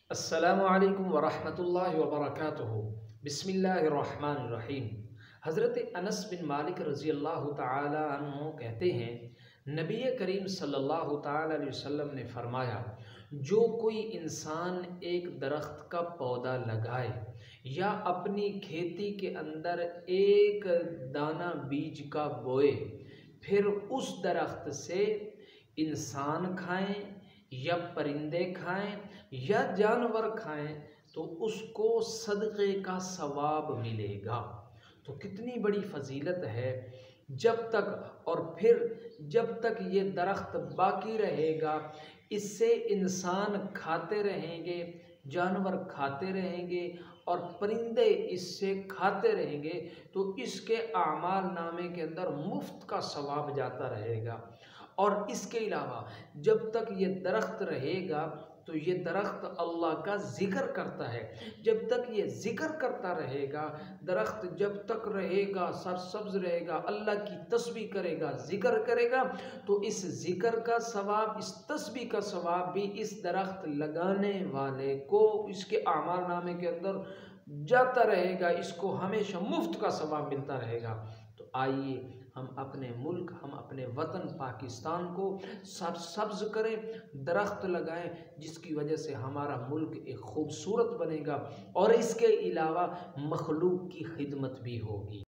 अस्सलामु अलैकुम वरहमतुल्लाहि वबरकातुहू। बिस्मिल्लाहिर्रहमानिर्रहीम। हज़रत अनस बिन मालिक रज़ी अल्लाह तआला अन्हु कहते हैं, नबी करीम सल्लल्लाहु तआला अलैहि वसल्लम ने फरमाया, जो कोई इंसान एक दरख्त का पौधा लगाए या अपनी खेती के अंदर एक दाना बीज का बोए, फिर उस दरख्त से इंसान खाएं या परिंदे खाएं या जानवर खाएं तो उसको सदक़े का सवाब मिलेगा। तो कितनी बड़ी फजीलत है। जब तक और फिर जब तक ये दरख्त बाकी रहेगा, इससे इंसान खाते रहेंगे, जानवर खाते रहेंगे और परिंदे इससे खाते रहेंगे, तो इसके आमाल नामे के अंदर मुफ्त का सवाब जाता रहेगा। और इसके अलावा जब तक ये दरख्त रहेगा तो ये दरख्त अल्लाह का ज़िक्र करता है। जब तक ये ज़िक्र करता रहेगा, दरख्त जब तक रहेगा, सरसब्ज़ रहेगा, अल्लाह की तस्बीह करेगा, ज़िक्र करेगा, तो इस ज़िक्र का सवाब, इस तस्बीह का सवाब भी इस दरख्त लगाने वाले को इसके आमाल नामे के अंदर जाता रहेगा। इसको हमेशा मुफ्त का सवाब मिलता रहेगा। तो आइए हम अपने मुल्क, हम अपने वतन पाकिस्तान को सरसब्ज़ करें, दरख्त लगाएं, जिसकी वजह से हमारा मुल्क एक खूबसूरत बनेगा और इसके अलावा मखलूक की खिदमत भी होगी।